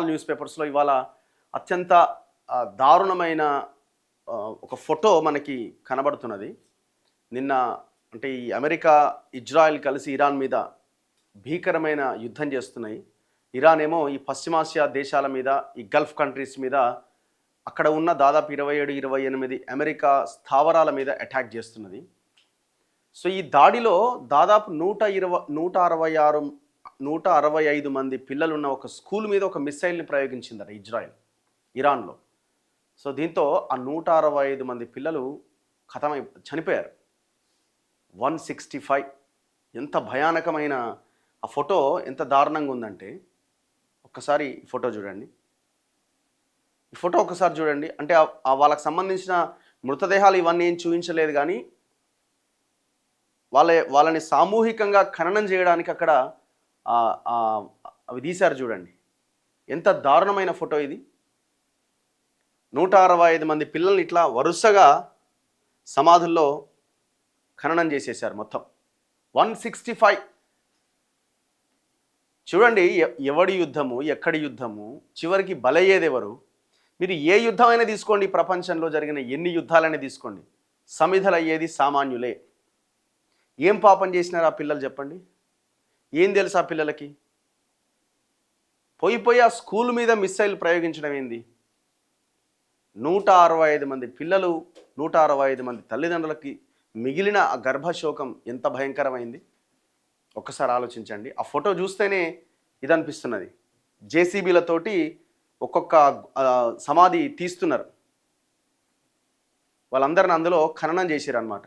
All news పేపర్స్లో ఇవాళ అత్యంత దారుణమైన ఒక ఫోటో మనకి కనబడుతున్నది. నిన్న అంటే ఈ అమెరికా ఇజ్రాయెల్ కలిసి ఇరాన్ మీద భీకరమైన యుద్ధం చేస్తున్నాయి. ఇరాన్ ఏమో ఈ పశ్చిమాసియా దేశాల మీద, ఈ గల్ఫ్ కంట్రీస్ మీద, అక్కడ ఉన్న దాదాపు 27-28 అమెరికా స్థావరాల మీద అటాక్ చేస్తున్నది. సో ఈ దాడిలో దాదాపు 165 మంది పిల్లలున్న ఒక స్కూల్ మీద ఒక మిసైల్ని ప్రయోగించిందట ఇరాన్లో. సో దీంతో ఆ 165 మంది పిల్లలు చనిపోయారు. 165 ఎంత భయానకమైన ఆ ఫోటో ఎంత దారుణంగా ఉందంటే ఒక్కసారి ఈ ఫోటో చూడండి. ఈ ఫోటో ఒకసారి చూడండి. అంటే వాళ్ళకి సంబంధించిన మృతదేహాలు ఇవన్నీ ఏం చూపించలేదు, కానీ వాళ్ళని సామూహికంగా ఖననం చేయడానికి అక్కడ అవి తీశారు. చూడండి ఎంత దారుణమైన ఫోటో ఇది. 165 మంది పిల్లల్ని ఇట్లా వరుసగా సమాధుల్లో ఖననం చేసేశారు. మొత్తం 165. చూడండి ఎవడి యుద్ధము, ఎక్కడి యుద్ధము, చివరికి బలయ్యేది ఎవరు? మీరు ఏ యుద్ధమైనా తీసుకోండి, ప్రపంచంలో జరిగిన ఎన్ని యుద్ధాలైనా తీసుకోండి, సమిధలయ్యేది సామాన్యులే. ఏం పాపం చేసినారు ఆ పిల్లలు చెప్పండి? ఏం తెలుసు ఆ పిల్లలకి? పోయి ఆ స్కూల్ మీద మిసైల్ ప్రయోగించడం ఏంది? 165 మంది పిల్లలు, 165 మంది తల్లిదండ్రులకి మిగిలిన ఆ గర్భశోకం ఎంత భయంకరమైంది ఒక్కసారి ఆలోచించండి. ఆ ఫోటో చూస్తేనే ఇది అనిపిస్తున్నది. జేసీబీలతోటి ఒక్కొక్క సమాధి తీస్తున్నారు. వాళ్ళందరిని అందులో ఖననం చేశారు అన్నమాట.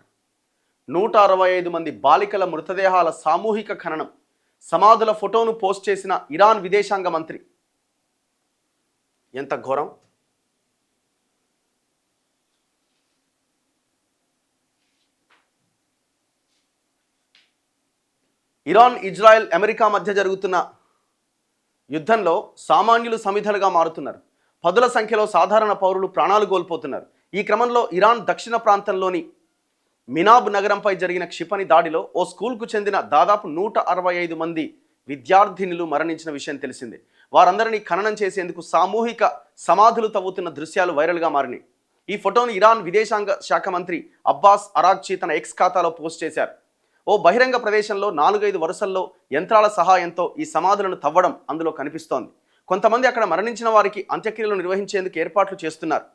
165 మంది బాలికల మృతదేహాల సామూహిక ఖననం. సమాధుల ఫోటోను పోస్ట్ చేసిన ఇరాన్ విదేశాంగ మంత్రి. ఎంత ఘోరం! ఇరాన్, ఇజ్రాయెల్, అమెరికా మధ్య జరుగుతున్న యుద్ధంలో సామాన్యులు సమిధలుగా మారుతున్నారు. పదుల సంఖ్యలో సాధారణ పౌరులు ప్రాణాలు కోల్పోతున్నారు. ఈ క్రమంలో ఇరాన్ దక్షిణ ప్రాంతంలోని మినాబ్ నగరంపై జరిగిన క్షిపణి దాడిలో ఓ స్కూల్కు చెందిన దాదాపు 165 మంది విద్యార్థినులు మరణించిన విషయం తెలిసిందే. వారందరినీ ఖననం చేసేందుకు సామూహిక సమాధులు తవ్వుతున్న దృశ్యాలు వైరల్గా మారినాయి. ఈ ఫోటోను ఇరాన్ విదేశాంగ శాఖ మంత్రి అబ్బాస్ అరాగ్చి తన ఎక్స్ ఖాతాలో పోస్ట్ చేశారు. ఓ బహిరంగ ప్రదేశంలో 4-5 వరుసల్లో యంత్రాల సహాయంతో ఈ సమాధులను తవ్వడం అందులో కనిపిస్తోంది. కొంతమంది అక్కడ మరణించిన వారికి అంత్యక్రియలు నిర్వహించేందుకు ఏర్పాట్లు చేస్తున్నారు.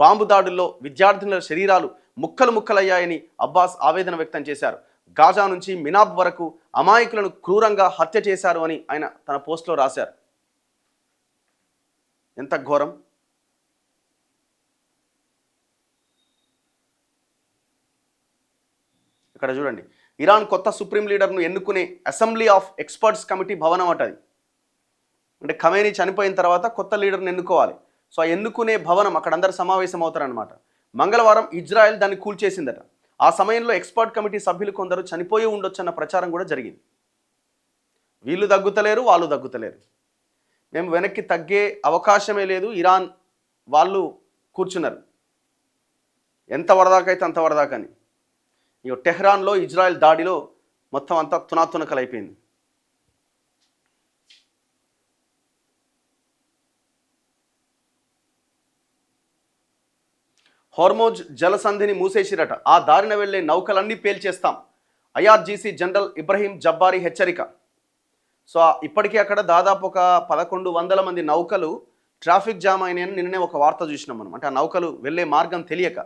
బాంబు దాడుల్లో విద్యార్థినుల శరీరాలు ముక్కలు ముక్కలయ్యాయని అబ్బాస్ ఆవేదన వ్యక్తం చేశారు. గాజా నుంచి మినాబ్ వరకు అమాయకులను క్రూరంగా హత్య చేశారు అని ఆయన తన పోస్ట్లో రాశారు. ఎంత ఘోరం! ఇక్కడ చూడండి, ఇరాన్ కొత్త సుప్రీం లీడర్ను ఎన్నుకునే అసెంబ్లీ ఆఫ్ ఎక్స్పర్ట్స్ కమిటీ భవనం అటది. అంటే ఖమేనీ చనిపోయిన తర్వాత కొత్త లీడర్ని ఎన్నుకోవాలి. సో ఆ ఎన్నుకునే భవనం అక్కడ అందరు సమావేశం అవుతారనమాట. మంగళవారం ఇజ్రాయెల్ దాన్ని కూల్చేసిందట. ఆ సమయంలో ఎక్స్పర్ట్ కమిటీ సభ్యులు కొందరు చనిపోయి ఉండొచ్చన్న ప్రచారం కూడా జరిగింది. వీళ్ళు దగ్గుతలేరు, వాళ్ళు దగ్గుతలేరు, మేము వెనక్కి తగ్గే అవకాశమే లేదు, ఇరాన్ వాళ్ళు కూర్చున్నారు. ఎంత వరదాకైతే అంత వరదాకని. ఇక టెహ్రాన్లో ఇజ్రాయెల్ దాడిలో మొత్తం అంతా తునాతునకలైపోయింది. హోర్మోజ్ జలసంధిని మూసేసిరట. ఆ దారిన వెళ్లే నౌకలన్నీ పేల్చేస్తాం. ఐఆర్జీసీ జనరల్ ఇబ్రహీం జబ్బారీ హెచ్చరిక. సో ఇప్పటికీ అక్కడ దాదాపు ఒక 1100 మంది నౌకలు ట్రాఫిక్ జామ్ అయినాయని నిన్ననే ఒక వార్త చూసినాం మనం. అంటే ఆ నౌకలు వెళ్ళే మార్గం తెలియక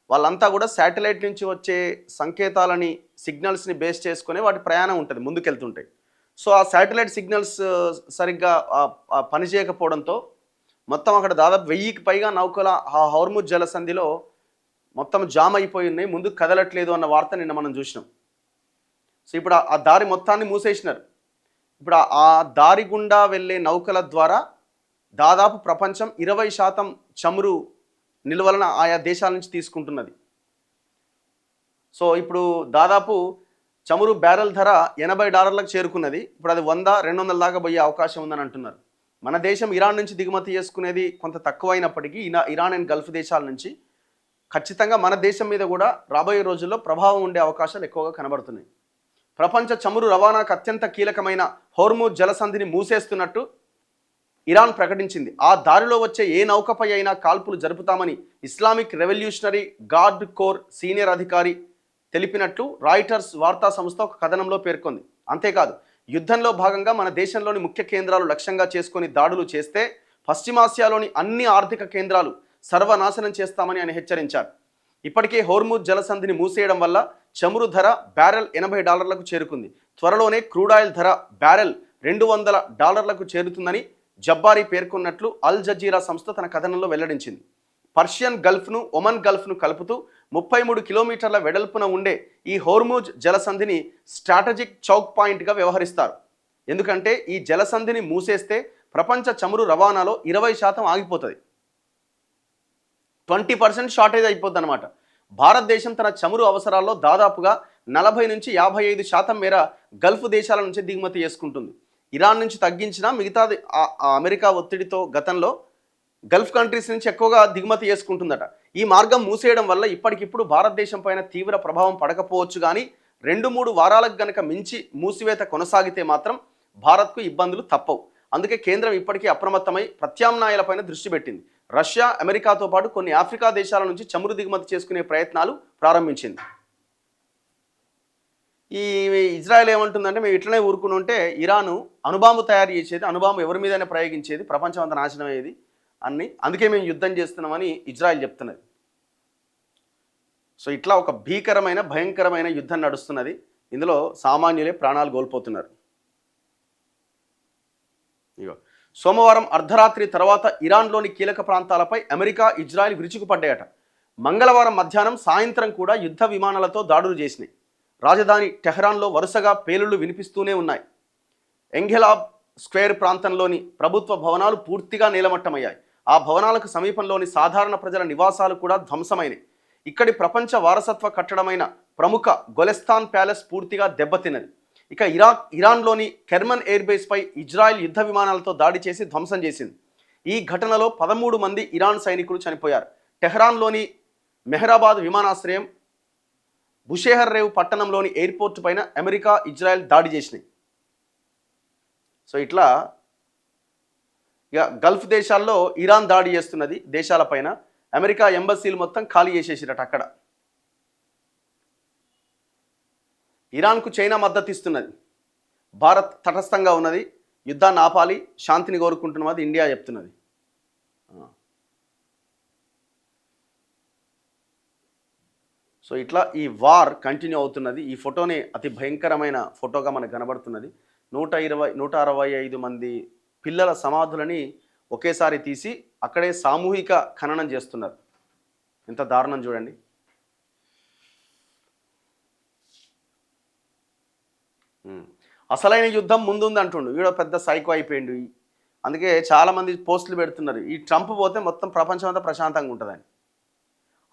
వాళ్ళంతా కూడా శాటిలైట్ నుంచి వచ్చే సంకేతాలని, సిగ్నల్స్ని బేస్ చేసుకునే వాటి ప్రయాణం ఉంటుంది, ముందుకెళ్తుంటాయి. సో ఆ శాటిలైట్ సిగ్నల్స్ సరిగ్గా పనిచేయకపోవడంతో మొత్తం అక్కడ దాదాపు 1000కి పైగా నౌకల ఆ హోర్ముజ్ జలసంధిలో మొత్తం జామ్ అయిపోయి ఉన్నాయి, ముందుకు కదలట్లేదు అన్న వార్త నిన్న మనం చూసినాం. సో ఇప్పుడు ఆ దారి మొత్తాన్ని మూసేసినారు. ఇప్పుడు ఆ దారి గుండా వెళ్ళే నౌకల ద్వారా దాదాపు ప్రపంచం 20% చమురు నిల్వలను ఆయా దేశాల నుంచి తీసుకుంటున్నది. సో ఇప్పుడు దాదాపు చమురు బ్యారెల్ ధర $80 చేరుకున్నది. ఇప్పుడు అది 100-200 దాకా పోయే అవకాశం ఉందని అంటున్నారు. మన దేశం ఇరాన్ నుంచి దిగుమతి చేసుకునేది కొంత తక్కువైనప్పటికీ ఇరాన్ అండ్ గల్ఫ్ దేశాల నుంచి ఖచ్చితంగా మన దేశం మీద కూడా రాబోయే రోజుల్లో ప్రభావం ఉండే అవకాశాలు ఎక్కువగా కనబడుతున్నాయి. ప్రపంచ చమురు రవాణాకు అత్యంత కీలకమైన హోర్ముజ్ జలసంధిని మూసేస్తున్నట్టు ఇరాన్ ప్రకటించింది. ఆ దారిలో వచ్చే ఏ నౌకపై అయినా కాల్పులు జరుపుతామని Islamic Revolutionary Guard Corps senior అధికారి తెలిపినట్లు రాయిటర్స్ వార్తా సంస్థ ఒక కథనంలో పేర్కొంది. అంతేకాదు, యుద్ధంలో భాగంగా మన దేశంలోని ముఖ్య కేంద్రాలు లక్ష్యంగా చేసుకుని దాడులు చేస్తే పశ్చిమాసియాలోని అన్ని ఆర్థిక కేంద్రాలు సర్వనాశనం చేస్తామని ఆయన హెచ్చరించారు. ఇప్పటికే హోర్ముజ్ జలసంధిని మూసేయడం వల్ల చమురు ధర బ్యారెల్ $80లకు చేరుకుంది. త్వరలోనే క్రూడాయిల్ ధర బ్యారెల్ $200లకు చేరుతుందని జబ్బారీ పేర్కొన్నట్లు అల్ జజీరా సంస్థ తన కథనంలో వెల్లడించింది. పర్షియన్ గల్ఫ్ను ఒమన్ గల్ఫ్ను కలుపుతూ 33 కిలోమీటర్ల వెడల్పున ఉండే ఈ హోర్ముజ్ జలసంధిని స్ట్రాటజిక్ చౌక్ పాయింట్గా వ్యవహరిస్తారు. ఎందుకంటే ఈ జలసంధిని మూసేస్తే ప్రపంచ చమురు రవాణాలో 20% ఆగిపోతుంది. 20% షార్టేజ్ అయిపోద్ది అనమాట. భారతదేశం తన చమురు అవసరాల్లో దాదాపుగా 40 నుంచి 55% మేర గల్ఫ్ దేశాల నుంచి దిగుమతి చేసుకుంటుంది. ఇరాన్ నుంచి తగ్గించిన మిగతాది అమెరికా ఒత్తిడితో గతంలో గల్ఫ్ కంట్రీస్ నుంచి ఎక్కువగా దిగుమతి చేసుకుంటుందట. ఈ మార్గం మూసేయడం వల్ల ఇప్పటికిప్పుడు భారతదేశం పైన తీవ్ర ప్రభావం పడకపోవచ్చు, కానీ 2-3 వారాలకు గనక మించి మూసివేత కొనసాగితే మాత్రం భారత్కు ఇబ్బందులు తప్పవు. అందుకే కేంద్రం ఇప్పటికీ అప్రమత్తమై ప్రత్యామ్నాయాలపైన దృష్టి పెట్టింది. రష్యా, అమెరికాతో పాటు కొన్ని ఆఫ్రికా దేశాల నుంచి చమురు దిగుమతి చేసుకునే ప్రయత్నాలు ప్రారంభించింది. ఈ ఇజ్రాయెల్ ఏమంటుందంటే, మేము ఇట్లనే ఊరుకుని ఉంటే ఇరాను అణుబాంబు తయారు చేసేది, అణుబాంబు ఎవరి మీదైనా ప్రయోగించేది, ప్రపంచం అంతా నాశనం అయ్యేది అన్ని, అందుకే మేము యుద్ధం చేస్తున్నామని ఇజ్రాయెల్ చెప్తున్నది. సో ఇట్లా ఒక భయంకరమైన యుద్ధం నడుస్తున్నది. ఇందులో సామాన్యులే ప్రాణాలు కోల్పోతున్నారు. ఇగో సోమవారం అర్ధరాత్రి తర్వాత ఇరాన్లోని కీలక ప్రాంతాలపై అమెరికా, ఇజ్రాయెల్ విరుచుకుపడ్డాయట. మంగళవారం మధ్యాహ్నం, సాయంత్రం కూడా యుద్ధ విమానాలతో దాడులు చేసినాయి. రాజధాని టెహ్రాన్లో వరుసగా పేలుళ్లు వినిపిస్తూనే ఉన్నాయి. ఎంఘెలాబ్ స్క్వేర్ ప్రాంతంలోని ప్రభుత్వ భవనాలు పూర్తిగా నేలమట్టమయ్యాయి. ఆ భవనాలకు సమీపంలోని సాధారణ ప్రజల నివాసాలు కూడా ధ్వంసమైనవి. ఇక్కడి ప్రపంచ వారసత్వ కట్టడమైన ప్రముఖ గొలెస్తాన్ ప్యాలెస్ పూర్తిగా దెబ్బతిన్నది. ఇక ఇరాన్లోని కెర్మన్ ఎయిర్ బేస్పై ఇజ్రాయెల్ యుద్ధ విమానాలతో దాడి చేసి ధ్వంసం చేసింది. ఈ ఘటనలో 13 మంది ఇరాన్ సైనికులు చనిపోయారు. టెహ్రాన్లోని మెహ్రాబాద్ విమానాశ్రయం, బుషేహర్ రేవ్ పట్టణంలోని ఎయిర్పోర్ట్ పైన అమెరికా, ఇజ్రాయెల్ దాడి చేసినాయి. సో ఇట్లా ఇక గల్ఫ్ దేశాల్లో ఇరాన్ దాడి చేస్తున్నది దేశాలపైన. అమెరికా ఎంబసీలు మొత్తం ఖాళీ చేసేసిరట అక్కడ. ఇరాన్కు చైనా మద్దతు ఇస్తున్నది. భారత్ తటస్థంగా ఉన్నది. యుద్ధాన్ని ఆపాలి, శాంతిని కోరుకుంటున్నది ఇండియా చెప్తున్నది. సో ఇట్లా ఈ వార్ కంటిన్యూ అవుతున్నది. ఈ ఫోటోని అతి భయంకరమైన ఫోటోగా మనకు కనబడుతున్నది. 165 మంది పిల్లల సమాధులని ఒకేసారి తీసి అక్కడే సామూహిక ఖననం చేస్తున్నారు. ఎంత దారుణం చూడండి. అసలైన యుద్ధం ముందుంది అంటుండు వీడో పెద్ద సైకో అయిపోయిండు. అందుకే చాలామంది పోస్టులు పెడుతున్నారు, ఈ ట్రంప్ పోతే మొత్తం ప్రపంచం అంతా ప్రశాంతంగా ఉంటుందని.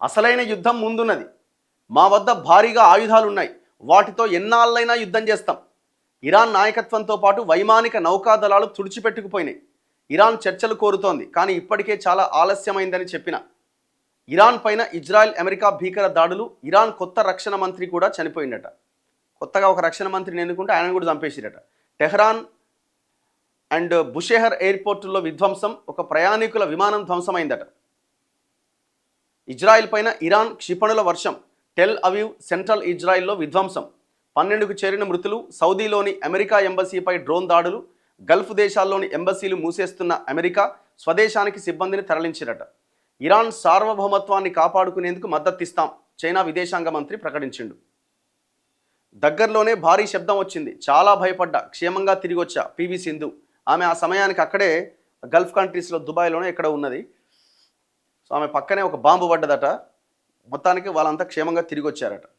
అసలైన యుద్ధం ముందున్నది. మా వద్ద భారీగా ఆయుధాలు ఉన్నాయి, వాటితో ఎన్నాళ్ళైనా యుద్ధం చేస్తాం. ఇరాన్ నాయకత్వంతో పాటు వైమానిక నౌకాదళాలు తుడిచిపెట్టుకుపోయినాయి. ఇరాన్ చర్చలు కోరుతోంది, కానీ ఇప్పటికే చాలా ఆలస్యమైందని చెప్పిన. ఇరాన్ పైన ఇజ్రాయెల్, అమెరికా భీకర దాడులు. ఇరాన్ కొత్త రక్షణ మంత్రి కూడా చనిపోయిందట. కొత్తగా ఒక రక్షణ మంత్రిని ఎన్నుకుంటే ఆయన కూడా చంపేసిరట. టెహ్రాన్ అండ్ బుషేహర్ ఎయిర్పోర్టుల్లో విధ్వంసం, ఒక ప్రయాణికుల విమానం ధ్వంసమైందట. ఇజ్రాయెల్ పైన ఇరాన్ క్షిపణుల వర్షం. టెల్ అవీవ్, సెంట్రల్ ఇజ్రాయెల్లో విధ్వంసం. 12కు చేరిన మృతులు. సౌదీలోని అమెరికా ఎంబసీపై డ్రోన్ దాడులు. గల్ఫ్ దేశాల్లోని ఎంబసీలు మూసేస్తున్న అమెరికా స్వదేశానికి సిబ్బందిని తరలించిరట. ఇరాన్ సార్వభౌమత్వాన్ని కాపాడుకునేందుకు మద్దతిస్తాం, చైనా విదేశాంగ మంత్రి ప్రకటించిండు. దగ్గరలోనే భారీ శబ్దం వచ్చింది, చాలా భయపడ్డా, క్షేమంగా తిరిగి వచ్చా పివి సింధు. ఆమె ఆ సమయానికి అక్కడే గల్ఫ్ కంట్రీస్లో దుబాయ్లోనే ఎక్కడ ఉన్నది. సో ఆమె పక్కనే ఒక బాంబు పడ్డదట. మొత్తానికి వాళ్ళంతా క్షేమంగా తిరిగి వచ్చారట.